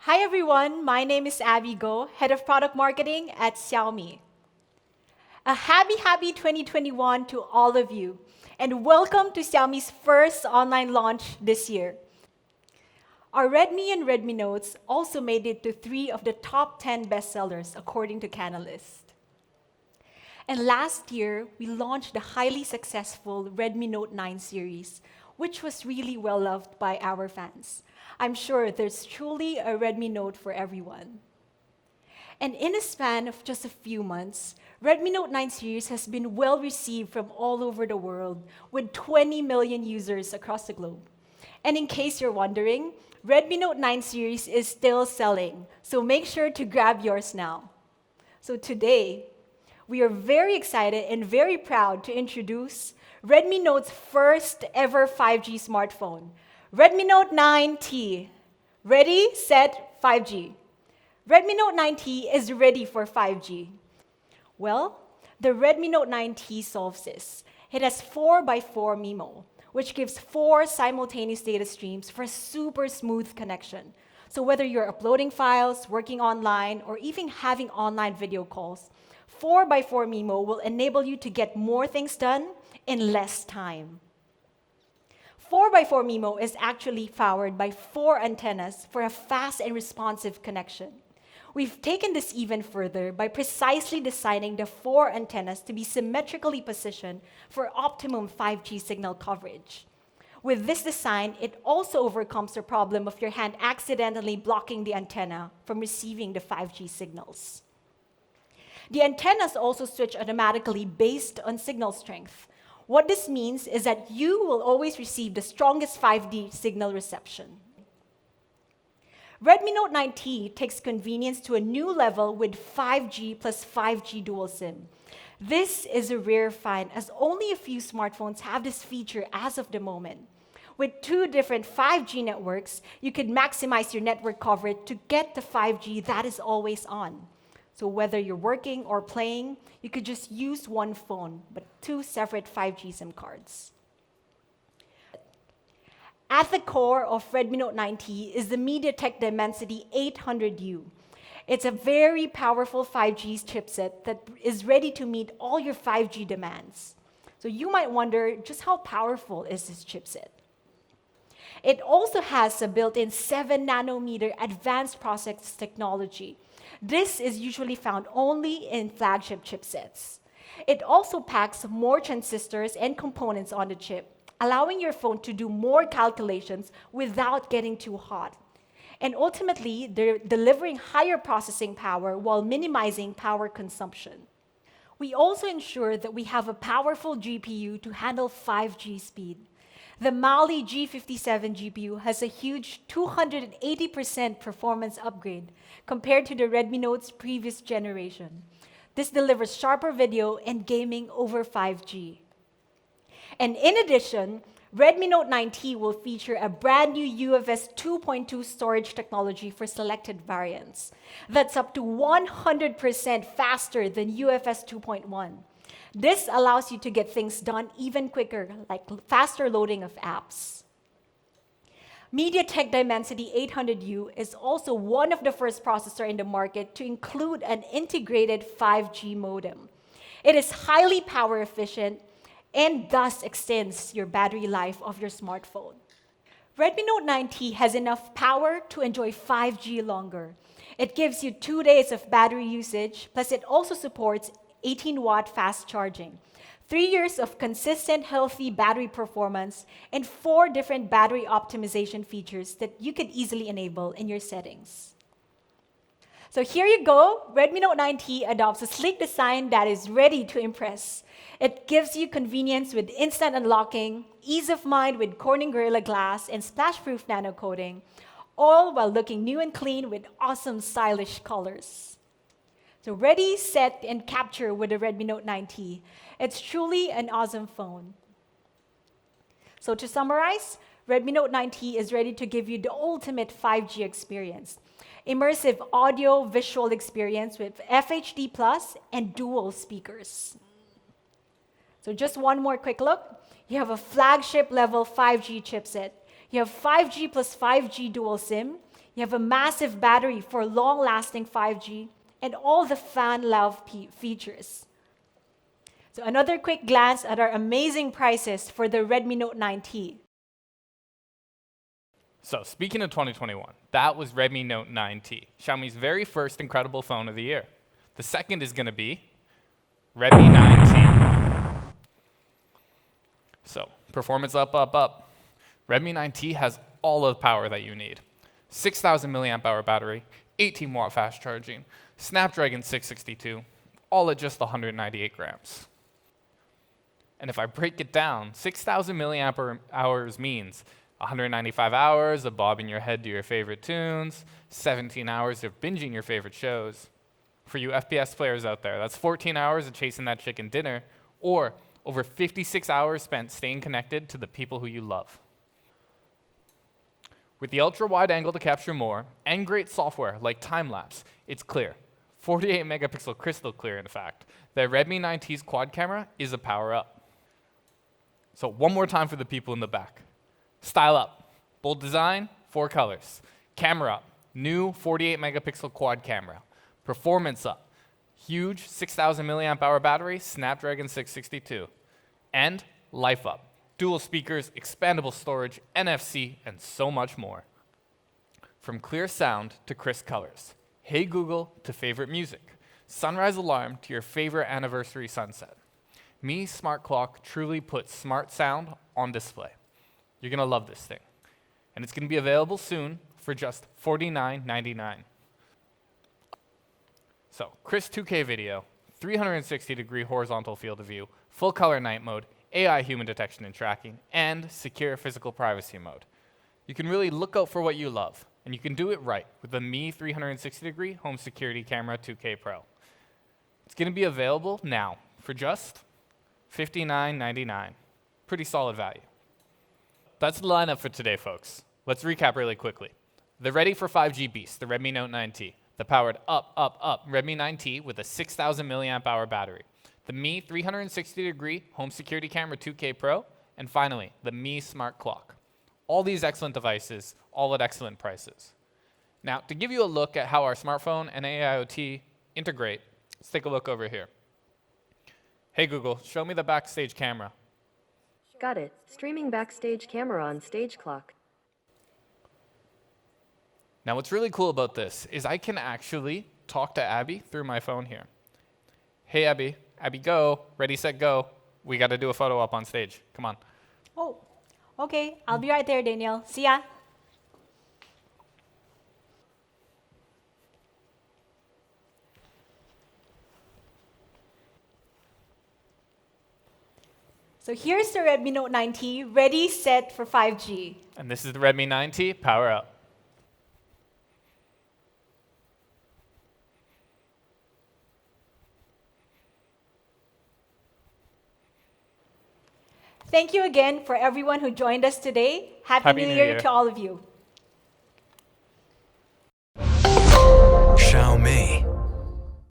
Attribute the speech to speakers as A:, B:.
A: Hi everyone, my name is Abby Go, Head of Product Marketing at Xiaomi. A happy 2021 to all of you, and welcome to Xiaomi's first online launch this year. Our Redmi and Redmi Notes also made it to 3 of the top 10 bestsellers according to Canalist. And last year, we launched the highly successful Redmi Note 9 series, which was really well loved by our fans. I'm sure there's truly a Redmi Note for everyone. And in a span of just a few months, Redmi Note 9 series has been well received from all over the world, with 20 million users across the globe. And in case you're wondering, Redmi Note 9 series is still selling, so make sure to grab yours now. So today, we are very excited and very proud to introduce Redmi Note's first ever 5G smartphone, Redmi Note 9T. Ready, set, 5G. Redmi Note 9T is ready for 5G. Well, the Redmi Note 9T solves this. It has 4x4 MIMO, which gives 4 simultaneous data streams for a super smooth connection. So whether you're uploading files, working online, or even having online video calls, 4x4 MIMO will enable you to get more things done in less time. 4x4 MIMO is actually powered by 4 antennas for a fast and responsive connection. We've taken this even further by precisely designing the 4 antennas to be symmetrically positioned for optimum 5G signal coverage. With this design, it also overcomes the problem of your hand accidentally blocking the antenna from receiving the 5G signals. The antennas also switch automatically based on signal strength. What this means is that you will always receive the strongest 5G signal reception. Redmi Note 9T takes convenience to a new level with 5G plus 5G dual SIM. This is a rare find, as only a few smartphones have this feature as of the moment. With 2 different 5G networks, you could maximize your network coverage to get the 5G that is always on. So whether you're working or playing, you could just use one phone, but 2 separate 5G SIM cards. At the core of Redmi Note 9T is the MediaTek Dimensity 800U. It's a very powerful 5G chipset that is ready to meet all your 5G demands. So you might wonder, just how powerful is this chipset? It also has a built-in 7nm advanced process technology. This is usually found only in flagship chipsets. It also packs more transistors and components on the chip, allowing your phone to do more calculations without getting too hot. And ultimately, they're delivering higher processing power while minimizing power consumption. We also ensure that we have a powerful GPU to handle 5G speed. The Mali G57 GPU has a huge 280% performance upgrade compared to the Redmi Note's previous generation. This delivers sharper video and gaming over 5G. And in addition, Redmi Note 9T will feature a brand new UFS 2.2 storage technology for selected variants. That's up to 100% faster than UFS 2.1. This allows you to get things done even quicker, like faster loading of apps. MediaTek Dimensity 800U is also one of the first processors in the market to include an integrated 5G modem. It is highly power efficient and thus extends your battery life of your smartphone. Redmi Note 9T has enough power to enjoy 5G longer. It gives you 2 days of battery usage, plus it also supports 18-watt fast charging, 3 years of consistent healthy battery performance, and 4 different battery optimization features that you could easily enable in your settings. So here you go, Redmi Note 9T adopts a sleek design that is ready to impress. It gives you convenience with instant unlocking, ease of mind with Corning Gorilla Glass and splash-proof nano coating, all while looking new and clean with awesome stylish colors. So ready, set, and capture with the Redmi Note 9T. It's truly an awesome phone. So to summarize, Redmi Note 9T is ready to give you the ultimate 5G experience. Immersive audio-visual experience with FHD Plus and dual speakers. So just one more quick look. You have a flagship level 5G chipset. You have 5G plus 5G dual SIM. You have a massive battery for long-lasting 5G and all the fan-love features. So another quick glance at our amazing prices for the Redmi Note 9T.
B: So speaking of 2021, that was Redmi Note 9T, Xiaomi's very first incredible phone of the year. The second is going to be Redmi 9T. So performance up, up, up. Redmi 9T has all of the power that you need. 6,000 milliamp hour battery, 18 watt fast charging, Snapdragon 662, all at just 198 grams. And if I break it down, 6,000 milliamp hours means 195 hours of bobbing your head to your favorite tunes, 17 hours of binging your favorite shows. For you FPS players out there, that's 14 hours of chasing that chicken dinner, or over 56 hours spent staying connected to the people who you love. With the ultra-wide angle to capture more, and great software like time-lapse, it's clear, 48 megapixel crystal clear in fact, that Redmi 9T's quad camera is a power-up. So one more time for the people in the back. Style up, bold design, 4 colors. Camera up, new 48 megapixel quad camera. Performance up, huge 6,000 milliamp hour battery, Snapdragon 662. And life up. Dual speakers, expandable storage, NFC, and so much more. From clear sound to crisp colors, Hey Google to favorite music, sunrise alarm to your favorite anniversary sunset. Mi Smart Clock truly puts smart sound on display. You're going to love this thing. And it's going to be available soon for just $49.99. So, crisp 2K video, 360-degree horizontal field of view, full color night mode, AI human detection and tracking, and secure physical privacy mode. You can really look out for what you love, and you can do it right with the Mi 360-degree home security camera 2K Pro. It's going to be available now for just $59.99. Pretty solid value. That's the lineup for today, folks. Let's recap really quickly. The ready for 5G beast, the Redmi Note 9T. The powered up Redmi 9T with a 6,000 milliamp hour battery. The Mi 360-degree home security camera 2K Pro, and finally, the Mi Smart Clock. All these excellent devices, all at excellent prices. Now, to give you a look at how our smartphone and AIoT integrate, let's take a look over here. Hey Google, show me the backstage camera.
C: Got it. Streaming backstage camera on stage clock.
B: Now, what's really cool about this is I can actually talk to Abby through my phone here. Hey Abby, Abby go, ready, set, go. We got to do a photo up on stage. Come on.
A: Oh, okay. I'll be right there, Daniel. See ya. So here's the Redmi Note 9T, ready, set for 5G.
B: And this is the Redmi 9T, power up.
A: Thank you again for everyone who joined us today. Happy New Year to all of you.
D: Xiaomi.